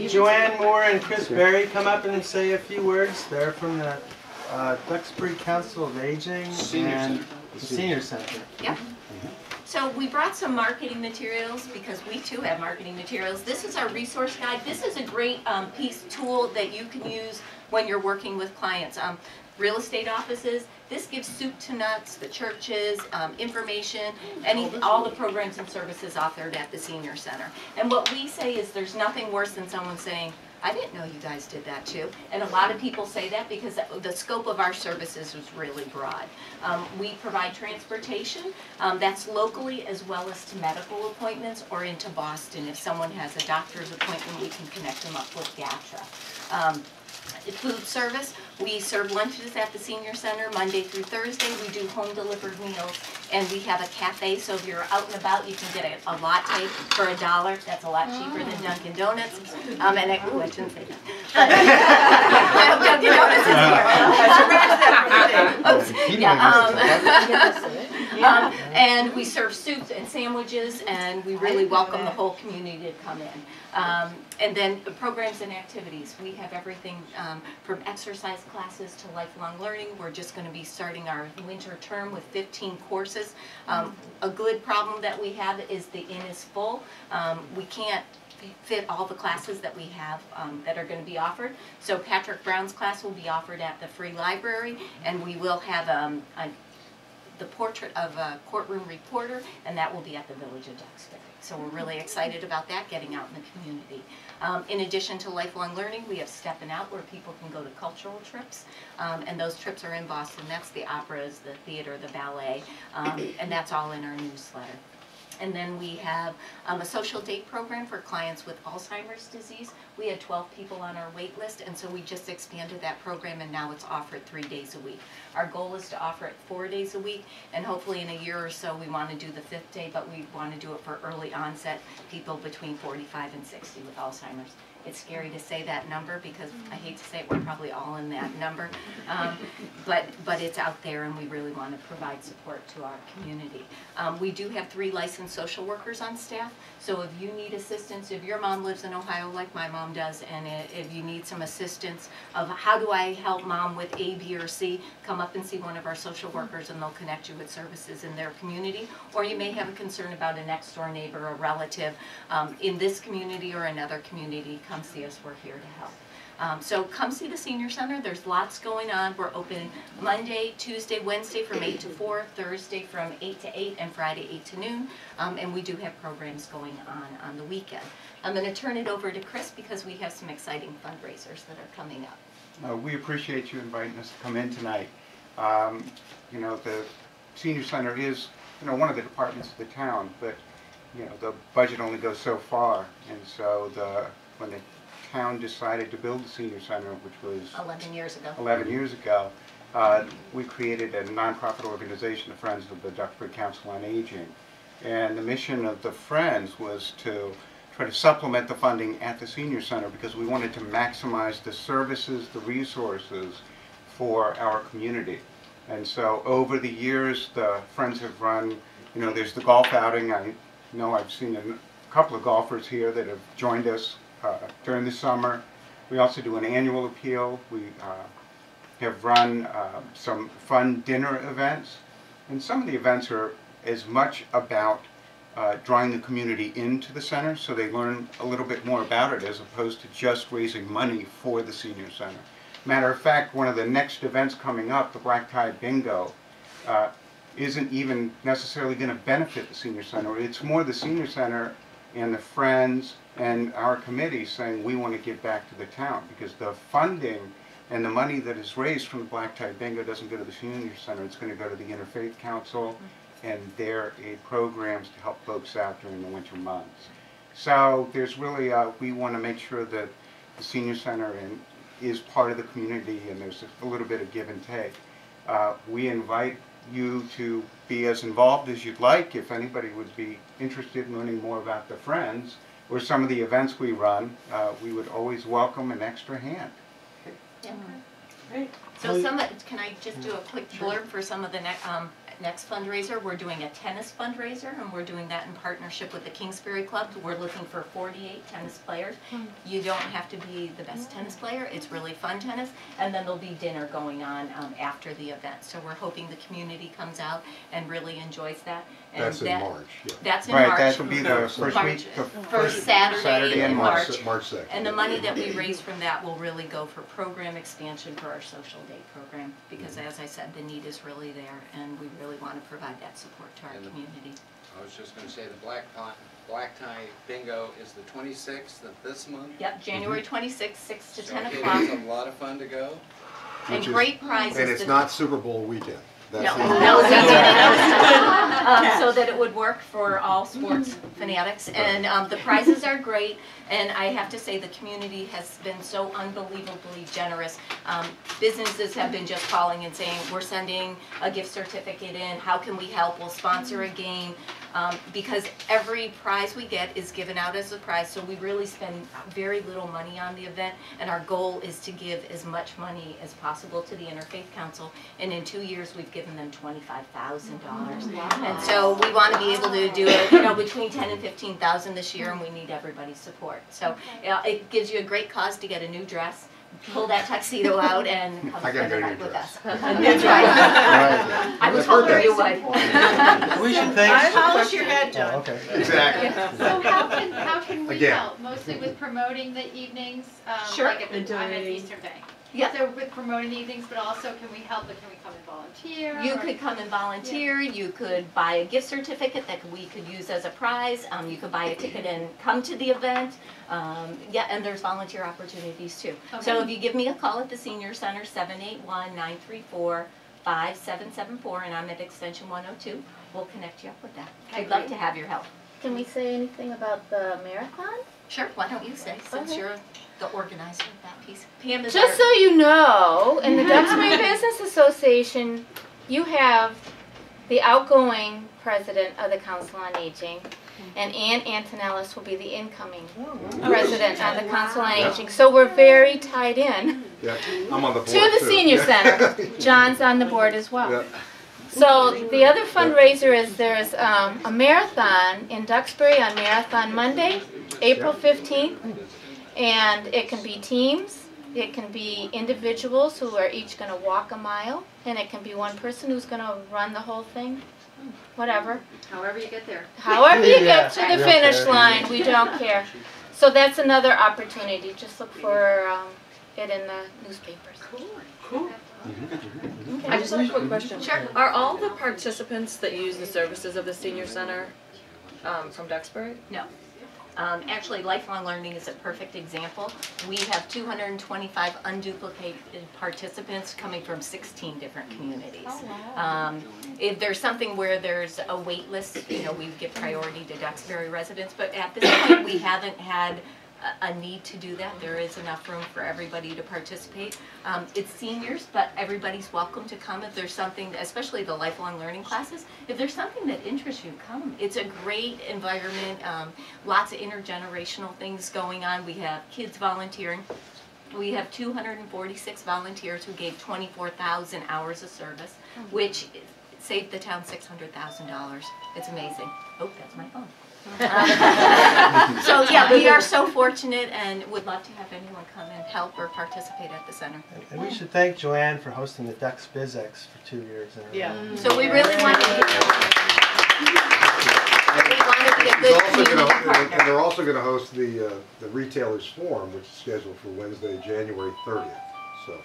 Joanne Moore and Chris Berry come up and say a few words. They're from the Duxbury Council of Aging and the Senior Center. Yep. So we brought some marketing materials because we too have marketing materials. This is our resource guide. This is a great tool that you can use when you're working with clients. Real estate offices, this gives soup to nuts, the churches, information, all the programs and services offered at the Senior Center. And what we say is there's nothing worse than someone saying, I didn't know you guys did that too. And a lot of people say that because the scope of our services is really broad. We provide transportation that's locally as well as to medical appointments or into Boston. If someone has a doctor's appointment, we can connect them up with GATRA. Food service, we serve lunches at the Senior Center Monday through Thursday. We do home delivered meals, and we have a cafe, so if you're out and about you can get a latte for $1. That's a lot cheaper than Dunkin' Donuts. And I shouldn't say that. Dunkin' Donuts is here. And we serve soups and sandwiches, and we really welcome the whole community to come in. And then the programs and activities. We have everything from exercise classes to lifelong learning. We're just going to be starting our winter term with 15 courses. A good problem that we have is the inn is full. We can't fit all the classes that we have that are going to be offered. So Patrick Brown's class will be offered at the free library, and we will have the portrait of a courtroom reporter, and that will be at the Village of Duxbury. So we're really excited about that, getting out in the community. In addition to lifelong learning, we have Steppin' Out, where people can go to cultural trips, and those trips are in Boston. That's the operas, the theater, the ballet, and that's all in our newsletter. And then we have a social date program for clients with Alzheimer's disease. We had 12 people on our wait list, and so we just expanded that program, and now it's offered 3 days a week. Our goal is to offer it 4 days a week, and hopefully in a year or so we want to do the 5th day, but we want to do it for early onset people between 45 and 60 with Alzheimer's. It's scary to say that number because I hate to say it, we're probably all in that number, but it's out there, and we really want to provide support to our community. We do have 3 licensed social workers on staff, so if you need assistance, if your mom lives in Ohio like my mom does, and if you need some assistance of how do I help mom with A, B, or C, come up and see one of our social workers and they'll connect you with services in their community. Or you may have a concern about a next door neighbor or relative in this community or another community. Come see us, we're here to help. So come see the Senior Center. There's lots going on. We're open Monday, Tuesday, Wednesday from 8 to 4, Thursday from 8 to 8, and Friday 8 to noon. And we do have programs going on the weekend. I'm going to turn it over to Chris because we have some exciting fundraisers that are coming up. We appreciate you inviting us to come in tonight. You know, the Senior Center is, one of the departments of the town, but, the budget only goes so far. And so when the town decided to build the Senior Center, which was 11 years ago. 11 years ago, we created a nonprofit organization, the Friends of the Duxbury Council on Aging. And the mission of the Friends was to try to supplement the funding at the Senior Center because we wanted to maximize the services, the resources for our community. And so over the years, the Friends have run, there's the golf outing. I know I've seen a couple of golfers here that have joined us during the summer. We also do an annual appeal. We have run some fun dinner events. And some of the events are as much about drawing the community into the center so they learn a little bit more about it as opposed to just raising money for the Senior Center. Matter of fact, one of the next events coming up, the Black Tie Bingo, isn't even necessarily going to benefit the Senior Center. It's more the Senior Center and the Friends and our committee saying we want to give back to the town because the funding and the money that is raised from the Black Tie Bingo doesn't go to the Senior Center. It's going to go to the Interfaith Council and their aid programs to help folks out during the winter months. So there's really, we want to make sure that the Senior Center is part of the community and there's a little bit of give and take. We invite you to be as involved as you'd like. If anybody would be interested in learning more about the Friends or some of the events we run, we would always welcome an extra hand. Yeah. Great. So can I just do a quick blurb for some of the next fundraiser, we're doing a tennis fundraiser, and we're doing that in partnership with the Kingsbury Club. We're looking for 48 tennis players. You don't have to be the best tennis player. It's really fun tennis. And then there'll be dinner going on after the event. So we're hoping the community comes out and really enjoys that. And That's in March. Yeah. That's in Right, March. that will be the first March. week, the First Saturday in March. March 2nd. And the money that we raise from that will really go for program expansion for our social day program, because as I said, the need is really there, and we really want to provide that support to our community. I was just going to say the black tie bingo is the 26th of this month. Yep, January 26th, 6 to 10 It o'clock, is a lot of fun to go. and great prizes. And it's not Super Bowl weekend. That's No, the- no, we did it so that it would work for all sports fanatics. And the prizes are great, and I have to say the community has been so unbelievably generous. Businesses have been just calling and saying, we're sending a gift certificate in, how can we help, we'll sponsor a game. Because every prize we get is given out as a prize, so we really spend very little money on the event, and our goal is to give as much money as possible to the Interfaith Council, and in 2 years we've given them $25,000. And so we want to be able to do it, between 10 and 15,000 this year, and we need everybody's support. So it gives you a great cause to get a new dress, pull that tuxedo out, and come I gotta spend the get a night new with dress. us. That's right. I was hoping you would. We should thank. Polish your head, John. Oh, okay. Exactly. So how can we Again. help? Mostly with promoting the evenings, Sure. like at the time at Eastern Day. Yeah. So with promoting the evenings, but also can we help? Like, can we come and volunteer? You or- could come and volunteer, you could buy a gift certificate that we could use as a prize, you could buy a ticket and come to the event. Yeah, and there's volunteer opportunities too. So Okay. if you give me a call at the Senior Center, 781-934-5774, and I'm at extension 102, we'll connect you up with that. Okay, I'd love great. to have your help. Can we say anything about the marathon? Sure, why don't you say, since Okay. you're the organizer of that piece. Pam is Just our- so you know, in the Duxbury Business Association, you have the outgoing president of the Council on Aging, and Ann Antonellis will be the incoming president of the Council on Aging. So we're very tied in Yeah, I'm on the board to the too. Senior Yeah. Center. John's on the board as well. Yeah. So the other fundraiser is there's a marathon in Duxbury on Marathon Monday, April 15th. And it can be teams, it can be individuals who are each going to walk a mile, and it can be one person who's going to run the whole thing, whatever. However you get there. However you Yeah. get to the finish line, we don't care. So that's another opportunity. Just look for it in the newspapers. I just have a quick question. Sure. Are all the participants that use the services of the senior center from Duxbury? No. Actually, lifelong learning is a perfect example. We have 225 unduplicated participants coming from 16 different communities. If there's something where there's a wait list, we give priority to Duxbury residents, but at this point we haven't had a need to do that. There is enough room for everybody to participate. It's seniors, but everybody's welcome to come if there's something, especially the lifelong learning classes. If there's something that interests you, come. It's a great environment, lots of intergenerational things going on. We have kids volunteering. We have 246 volunteers who gave 24,000 hours of service, which saved the town $600,000. It's amazing. Oh, that's my phone. So yeah, we are so fortunate and would love to have anyone come and help or participate at the center. And we should thank Joanne for hosting the Dux BizX for 2 years in a row. Yeah. So we really want to be, we want to be a He's good also community gonna, and partner. they're also going to host the Retailers Forum, which is scheduled for Wednesday, January 30th. So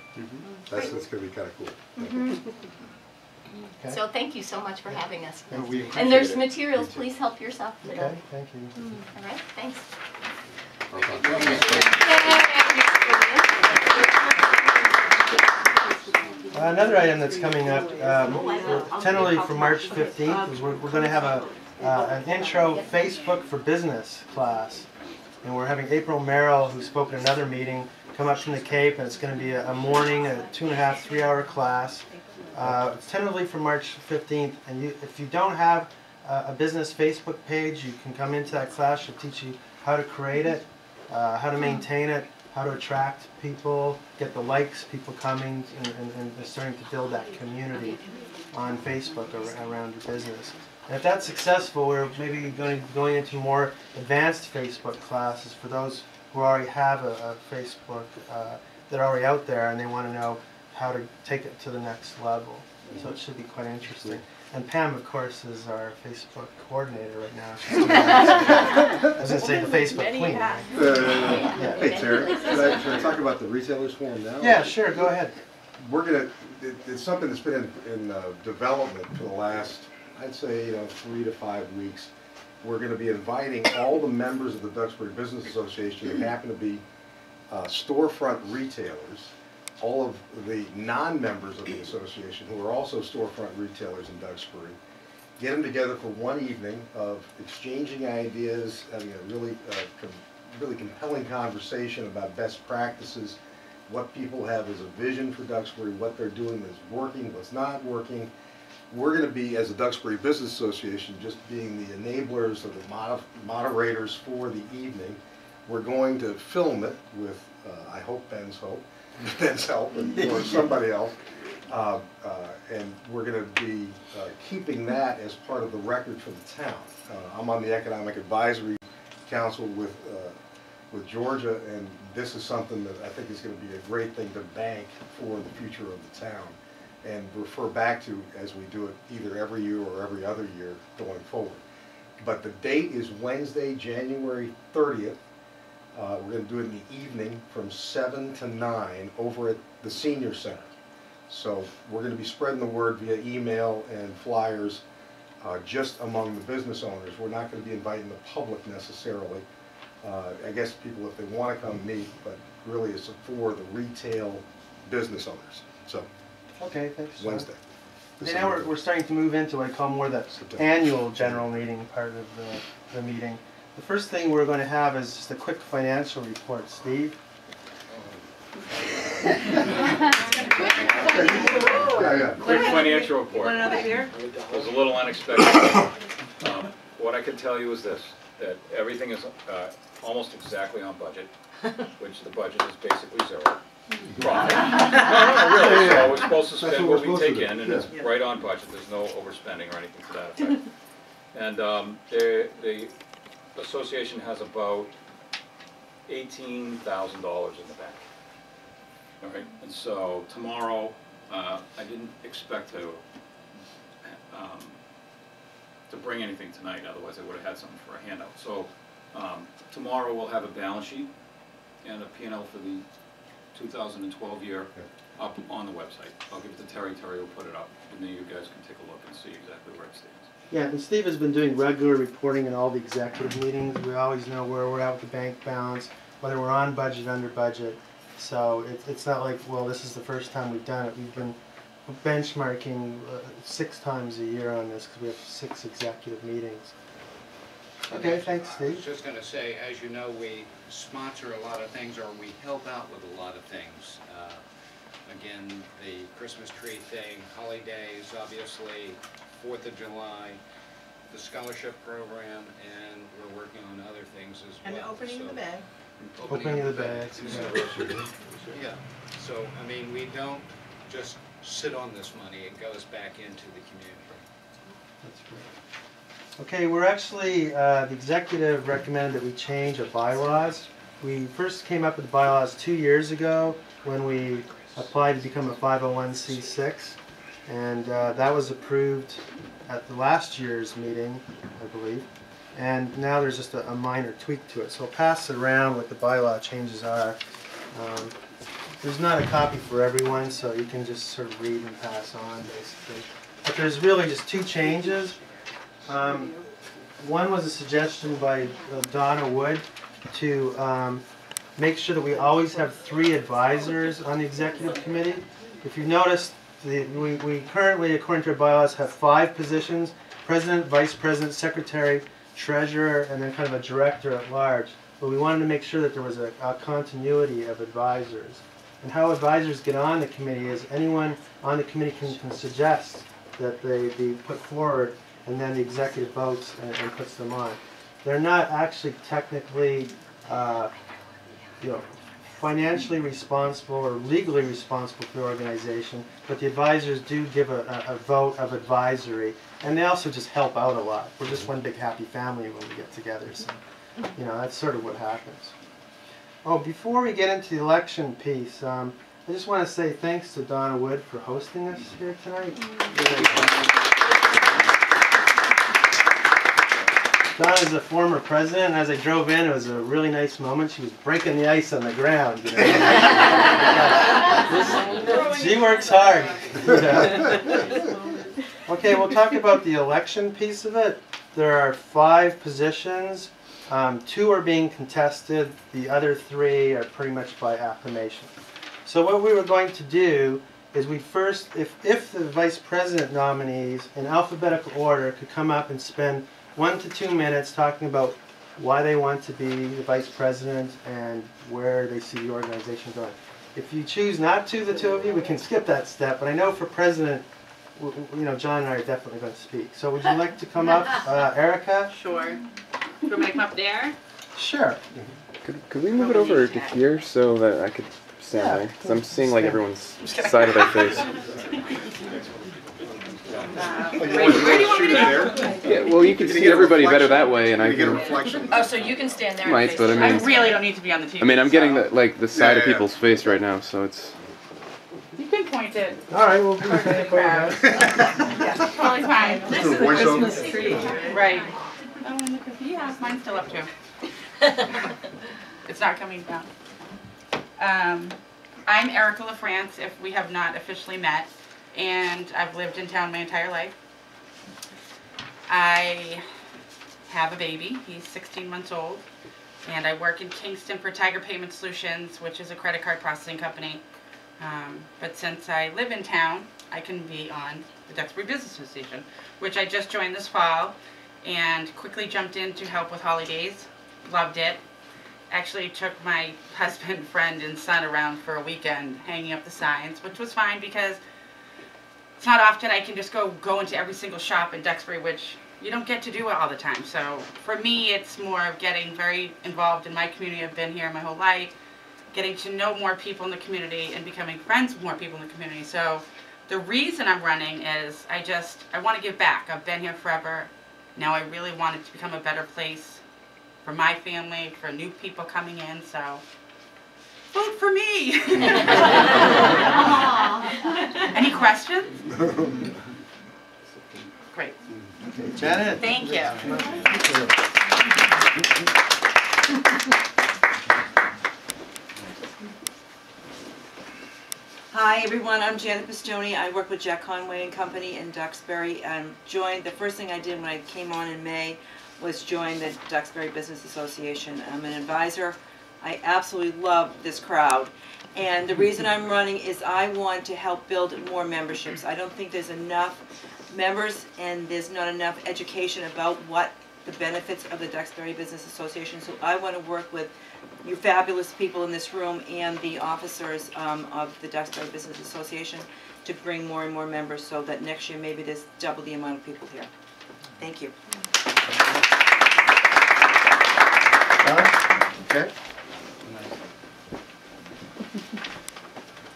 that's going to be kind of cool. Okay. So thank you so much for having us. Thank you. And there's materials, please help yourself to Okay, them. thank you. All right, thanks. Another item that's coming up, tentatively for March 15th, is we're going to have an intro Facebook for Business class. And we're having April Merrill, who spoke at another meeting, come up from the Cape, and it's going to be a morning, a 2.5, 3-hour class. It's tentatively for March 15th, and if you don't have a business Facebook page, you can come into that class. She'll teach you how to create it, how to maintain it, how to attract people, get the likes, people coming, and starting to build that community on Facebook around your business. And if that's successful, we're maybe going into more advanced Facebook classes for those who already have a Facebook that are already out there and they want to know how to take it to the next level. So it should be quite interesting. And Pam, of course, is our Facebook coordinator right now. I was going to say the Facebook queen. Right? Hey, Terry, should I talk about the retailers forum now? Yeah, sure, go ahead. It's something that's been in development for the last, I'd say, 3 to 5 weeks. We're going to be inviting all the members of the Duxbury Business Association who happen to be storefront retailers, all of the non-members of the association who are also storefront retailers in Duxbury, get them together for one evening of exchanging ideas, having a really compelling conversation about best practices, what people have as a vision for Duxbury, what they're doing that's working, what's not working. We're going to be, as a Duxbury Business Association, just being the enablers or the moderators for the evening. We're going to film it with, I hope, Ben's help, or somebody else. And we're going to be keeping that as part of the record for the town. I'm on the Economic Advisory Council with Georgia, and this is something that I think is going to be a great thing to bank for the future of the town and refer back to as we do it either every year or every other year going forward. But the date is Wednesday, January 30th. We're going to do it in the evening from 7 to 9 over at the Senior Center. So we're going to be spreading the word via email and flyers just among the business owners. We're not going to be inviting the public necessarily. I guess people, if they want to come meet, but really it's for the retail business owners. So, okay, thanks. Wednesday. And now we're starting to move into what I call more the annual general meeting part of the meeting. The first thing we're going to have is just a quick financial report. Steve? Quick financial report. Want another beer? It was a little unexpected. What I can tell you is this, that everything is almost exactly on budget, which the budget is basically zero. Profit. No, really. So we're supposed to spend what we take in, and it's right on budget. There's no overspending or anything to that effect. And the association has about $18,000 in the bank. All right, and so tomorrow, I didn't expect to bring anything tonight, otherwise I would have had something for a handout. So tomorrow we'll have a balance sheet and a P&L for the 2012 year up on the website. I'll give it to Terry. Terry will put it up, and then you guys can take a look and see exactly where it stands. Yeah, and Steve has been doing regular reporting in all the executive meetings. We always know where we're at with the bank balance, whether we're on budget, under budget. So it's not like, well, this is the first time we've done it. We've been benchmarking 6 times a year on this because we have 6 executive meetings. Okay, thanks, Steve. I was just going to say, as you know, we sponsor a lot of things, or we help out with a lot of things. Again, the Christmas tree thing, holidays, obviously, 4th of July, the scholarship program, and we're working on other things as well. And opening of the bag. Opening of the bags. Yeah, so, I mean, we don't just sit on this money, it goes back into the community. That's great. Okay, we're actually, the executive recommended that we change our bylaws. We first came up with the bylaws 2 years ago when we applied to become a 501c6, and that was approved at the last year's meeting, I believe. And now there's just a minor tweak to it. So I'll pass it around what the bylaw changes are. There's not a copy for everyone, so you can just sort of read and pass on, basically. But there's really just 2 changes. One was a suggestion by Donna Wood to make sure that we always have 3 advisors on the executive committee. If you've noticed, we currently, according to our bylaws, have 5 positions: president, vice president, secretary, treasurer, and then kind of a director at large. But we wanted to make sure that there was a continuity of advisors. And how advisors get on the committee is anyone on the committee can suggest that they be put forward, and then the executive votes and puts them on. They're not actually technically financially responsible or legally responsible for the organization, but the advisors do give a vote of advisory, and they also just help out a lot. We're just one big happy family when we get together, so you know, that's sort of what happens. Oh, before we get into the election piece, I just want to say thanks to Donna Wood for hosting us here tonight. Donna's a former president, and as I drove in, it was a really nice moment. She was breaking the ice on the ground. You know? She works hard. You know? Okay, we'll talk about the election piece of it. There are 5 positions. 2 are being contested. The other 3 are pretty much by acclamation. So what we were going to do is we first, if the vice president nominees in alphabetical order could come up and spend 1 to 2 minutes talking about why they want to be the vice president and where they see the organization going. If you choose not to, the 2 of you, we can skip that step. But I know for president, you know, John and I are definitely going to speak. So would you like to come up, Erica? Sure. Do you want me to come up there? Sure. Could we move it over to here so that I could stand there? Because I'm seeing like everyone's side of their face. Where do you want me to go? Yeah, well, you can see everybody better that way, and I get a can. reflection. Oh, so you can stand there. Might, but I I mean, really don't need to be on the TV. I mean, I'm getting so. the side of Yeah. people's face right now, so it's. You can point it. All right, we'll be Totally fine. This is a Christmas tree. Right. Oh, and look at yeah, mine's still up too. It's not coming down. I'm Erica LaFrance, if we have not officially met, and I've lived in town my entire life. I have a baby. He's 16 months old, and I work in Kingston for Tiger Payment Solutions, which is a credit card processing company. But since I live in town, I can be on the Duxbury Business Association, which I just joined this fall, and quickly jumped in to help with holidays. Loved it. Actually took my husband, friend, and son around for a weekend hanging up the signs, which was fine because it's not often I can just go into every single shop in Duxbury, which you don't get to do all the time. So for me, it's more of getting very involved in my community. I've been here my whole life, getting to know more people in the community and becoming friends with more people in the community. So the reason I'm running is I want to give back. I've been here forever. Now I really want it to become a better place for my family, for new people coming in, so vote for me. Any questions? Great. Okay, Janet. Thank you. Hi everyone, I'm Janet Pistoni. I work with Jack Conway and Company in Duxbury. The first thing I did when I came on in May was join the Duxbury Business Association. I'm an advisor. I absolutely love this crowd. And the reason I'm running is I want to help build more memberships. I don't think there's enough members and there's not enough education about what the benefits of the Duxbury Business Association. So I want to work with you fabulous people in this room and the officers of the Duxbury Business Association to bring more and more members so that next year maybe there's double the amount of people here. Thank you. Okay.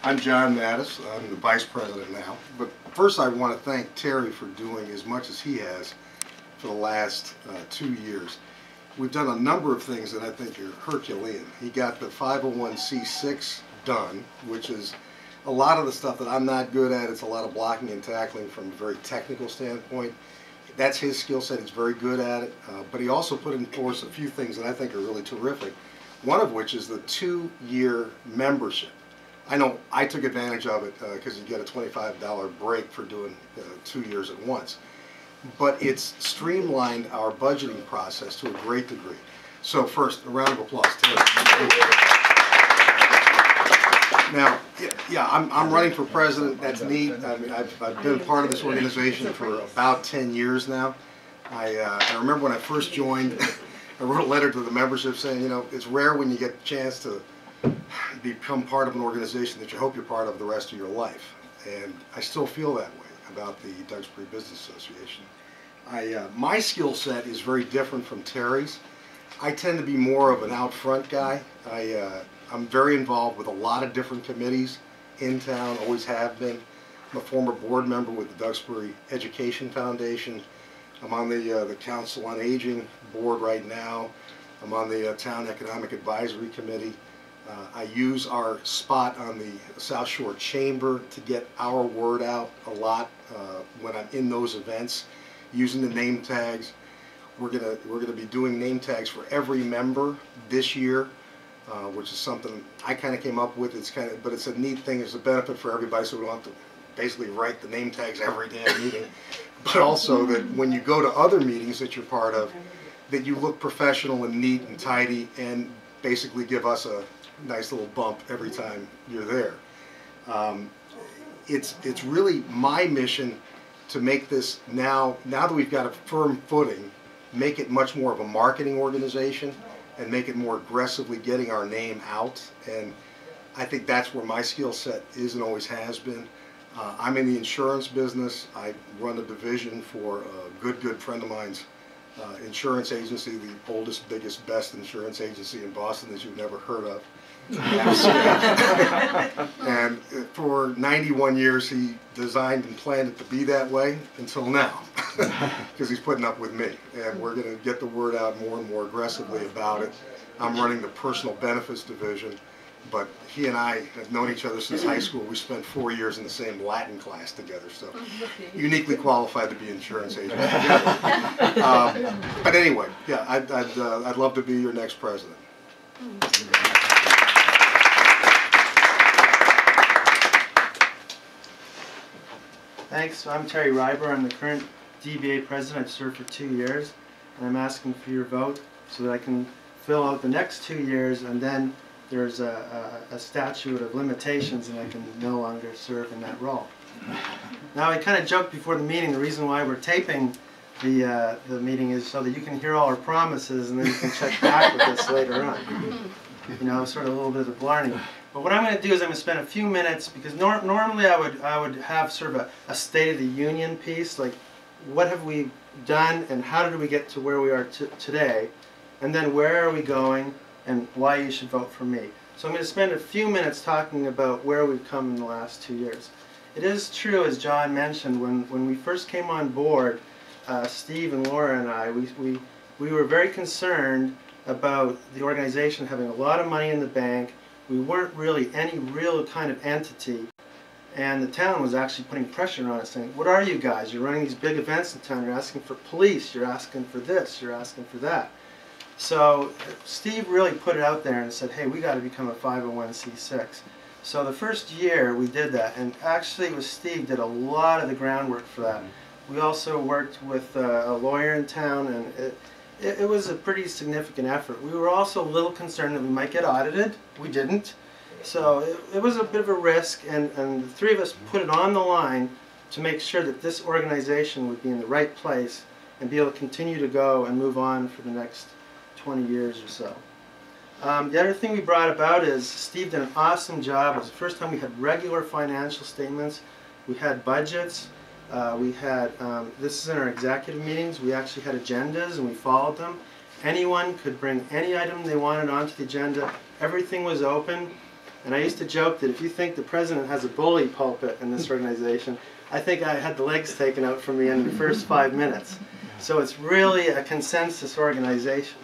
I'm John Mattis. I'm the vice president now. But first I want to thank Terry for doing as much as he has for the last 2 years. We've done a number of things that I think are Herculean. He got the 501c6 done, which is a lot of the stuff that I'm not good at. It's a lot of blocking and tackling from a very technical standpoint. That's his skill set. He's very good at it. But he also put in force a few things that I think are really terrific, one of which is the 2-year membership. I know I took advantage of it because you get a $25 break for doing 2 years at once. But it's streamlined our budgeting process to a great degree. So first, a round of applause. Now, yeah, I'm running for president. That's neat. I mean, I've been part of this organization for about 10 years now. I remember when I first joined, I wrote a letter to the membership saying, you know, it's rare when you get a chance to become part of an organization that you hope you're part of the rest of your life. And I still feel that way about the Duxbury Business Association. My skill set is very different from Terry's. I tend to be more of an out front guy. I'm very involved with a lot of different committees in town, always have been. I'm a former board member with the Duxbury Education Foundation. I'm on the Council on Aging board right now. I'm on the Town Economic Advisory Committee. I use our spot on the South Shore Chamber to get our word out a lot when I'm in those events, using the name tags. We're gonna be doing name tags for every member this year, which is something I kind of came up with. But it's a neat thing. It's a benefit for everybody, so we don't have to basically write the name tags every damn meeting. But also that when you go to other meetings that you're part of, that you look professional and neat and tidy, and basically give us a nice little bump every time you're there. It's really my mission to make this now that we've got a firm footing, make it much more of a marketing organization and make it more aggressively getting our name out. And I think that's where my skill set is and always has been. I'm in the insurance business. I run a division for a good friend of mine's insurance agency, the oldest, biggest, best insurance agency in Boston that you've never heard of. And for 91 years he designed and planned it to be that way until now, because he's putting up with me. And we're going to get the word out more and more aggressively about it. I'm running the personal benefits division, but he and I have known each other since high school. We spent 4 years in the same Latin class together, so uniquely qualified to be insurance agents together. But anyway, yeah, I'd love to be your next president. Thanks. I'm Terry Reiber. I'm the current DBA president. I've served for 2 years, and I'm asking for your vote so that I can fill out the next 2 years, and then there's a statute of limitations and I can no longer serve in that role. Now, I kind of joked before the meeting, the reason why we're taping the meeting is so that you can hear all our promises and then you can check back with us later on. You know, sort of a little bit of the blarney. But what I'm going to do is I'm going to spend a few minutes, because normally I would have sort of a State of the Union piece, like what have we done and how did we get to where we are today, and then where are we going and why you should vote for me. So I'm going to spend a few minutes talking about where we've come in the last 2 years. It is true, as John mentioned, when we first came on board, Steve and Laura and I, we were very concerned about the organization having a lot of money in the bank. We weren't really any real kind of entity, and the town was actually putting pressure on us, saying, what are you guys? You're running these big events in town, you're asking for police, you're asking for this, you're asking for that. So Steve really put it out there and said, hey, we got to become a 501c6. So the first year we did that, and actually it was Steve did a lot of the groundwork for that. We also worked with a lawyer in town, and it was a pretty significant effort. We were also a little concerned that we might get audited. We didn't. So it was a bit of a risk, and the three of us put it on the line to make sure that this organization would be in the right place and be able to continue to go and move on for the next 20 years or so. The other thing we brought about is Steve did an awesome job. It was the first time we had regular financial statements. We had budgets. We had, this is in our executive meetings, we actually had agendas and we followed them. Anyone could bring any item they wanted onto the agenda. Everything was open. And I used to joke that if you think the president has a bully pulpit in this organization, I think I had the legs taken out from me in the first 5 minutes. So it's really a consensus organization.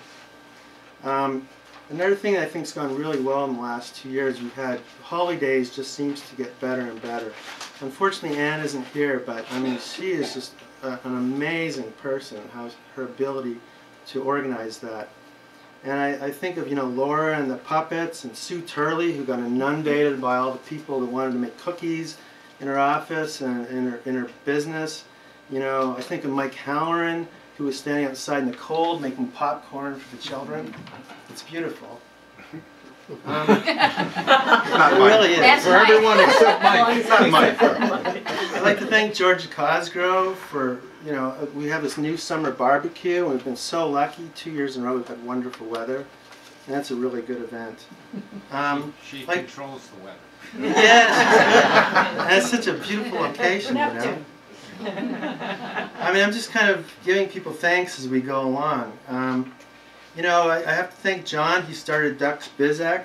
Another thing I think has gone really well in the last 2 years, we've had holidays just seems to get better and better. Unfortunately, Ann isn't here, but I mean, she is just an amazing person, her ability to organize that. And I think of, you know, Laura and the puppets and Sue Turley, who got inundated by all the people that wanted to make cookies in her office and in her business. You know, I think of Mike Halloran, who was standing outside in the cold making popcorn for the children. It's beautiful. It really is. For everyone except Mike. It's not Mike. I'd like to thank Georgia Cosgrove for, you know, we have this new summer barbecue, and we've been so lucky. 2 years in a row we've had wonderful weather. And that's a really good event. She controls the weather. Yes. And it's such a beautiful location, you know. I mean, I'm just kind of giving people thanks as we go along. You know, I have to thank John. He started Duxbury.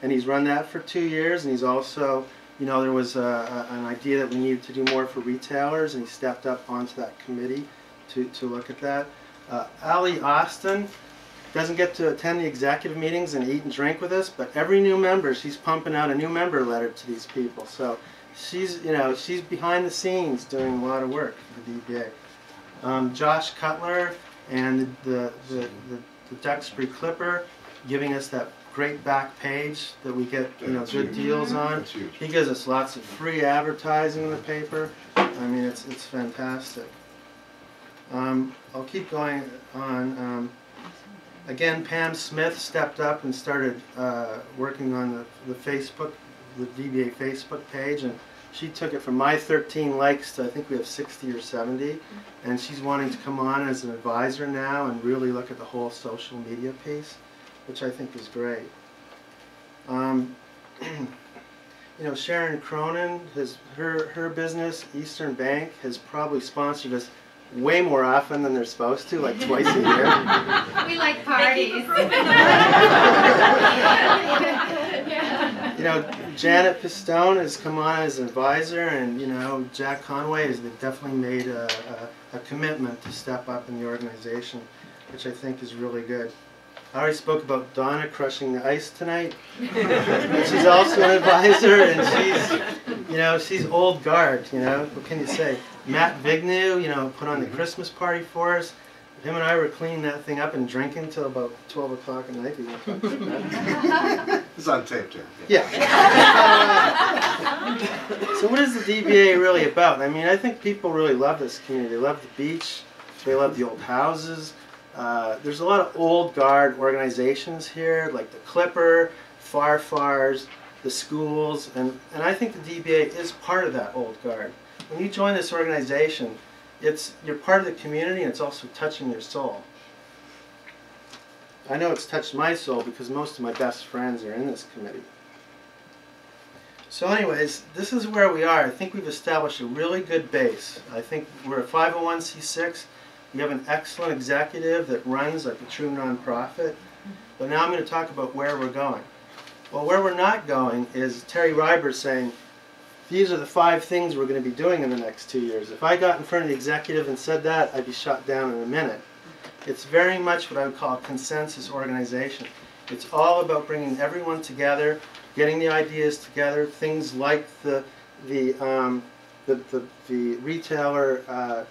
and he's run that for 2 years, and he's also, you know, there was an idea that we needed to do more for retailers, and he stepped up onto that committee to look at that. Ali Austin doesn't get to attend the executive meetings and eat and drink with us, but every new member, she's pumping out a new member letter to these people. So she's, you know, she's behind the scenes doing a lot of work for the DBA. Josh Cutler and the Duxbury Clipper giving us that great back page that we get, you know, good deals on. He gives us lots of free advertising in the paper. I mean, it's fantastic. I'll keep going on. Again, Pam Smith stepped up and started working on the Facebook, the DBA Facebook page, and she took it from my 13 likes to I think we have 60 or 70, and she's wanting to come on as an advisor now and really look at the whole social media piece, which I think is great. You know, Sharon Cronin, her business, Eastern Bank, has probably sponsored us way more often than they're supposed to, like twice a year. We like parties. You know, Janet Pistone has come on as an advisor, and you know, Jack Conway has definitely made a commitment to step up in the organization, which I think is really good. I already spoke about Donna crushing the ice tonight. And she's also an advisor, and she's, you know, she's old guard, you know, what can you say? Matt Vignew, you know, put on the Christmas party for us. Him and I were cleaning that thing up and drinking till about 12 o'clock at night. It's on tape, Jim. Yeah. So what is the DBA really about? I mean, I think people really love this community. They love the beach. They love the old houses. There's a lot of old guard organizations here, like the Clipper, Farfars, the schools, and I think the DBA is part of that old guard. When you join this organization, you're part of the community, and it's also touching your soul. I know it's touched my soul because most of my best friends are in this committee. So anyways, this is where we are. I think we've established a really good base. I think we're a 501c6. We have an excellent executive that runs like a true nonprofit. But now I'm going to talk about where we're going. Well, where we're not going is Terry Reiber saying, these are the 5 things we're going to be doing in the next 2 years. If I got in front of the executive and said that, I'd be shot down in a minute. It's very much what I would call a consensus organization. It's all about bringing everyone together, getting the ideas together, things like the retailer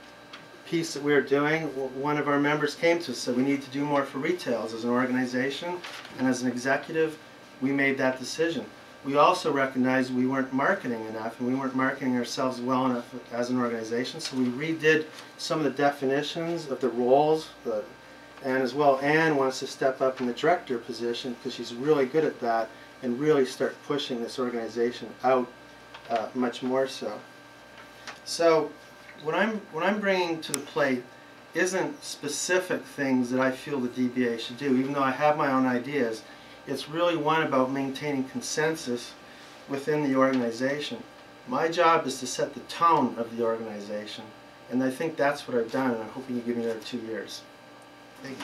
piece that we were doing. One of our members came to us and said we need to do more for retailers as an organization, and as an executive we made that decision. We also recognized we weren't marketing enough, and we weren't marketing ourselves well enough as an organization, so we redid some of the definitions of the roles, and as well Anne wants to step up in the director position because she's really good at that and really start pushing this organization out much more so. So what I'm bringing to the plate isn't specific things that I feel the DBA should do, even though I have my own ideas. It's really one about maintaining consensus within the organization. My job is to set the tone of the organization, and I think that's what I've done, and I'm hoping you give me another 2 years. Thank you.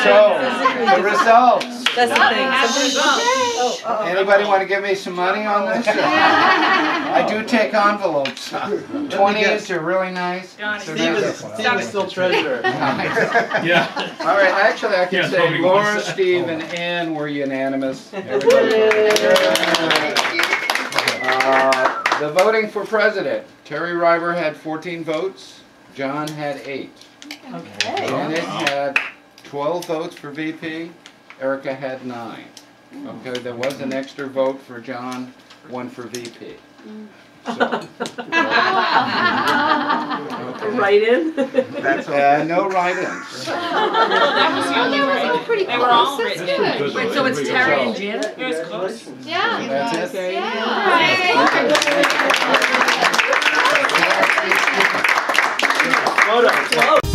So, the results. That's the thing. Anybody want to give me some money on this? I do take envelopes. 20s are really nice. Steve is still treasurer. Yeah. All right, actually I can Yeah, say voting Laura, was- Steve, and Ann were unanimous. Everybody voted. The voting for president. Terry Reiber had 14 votes. John had 8. Okay. Janet had 12 votes for VP. Erica had 9. Okay, there was an extra vote for John, 1 for VP. So, Write-in? that's no write-ins. Pretty They were all close. written That's in. good. Wait, so it's Terry and Janet? It was close. Yeah. That's it. Yeah. Photos.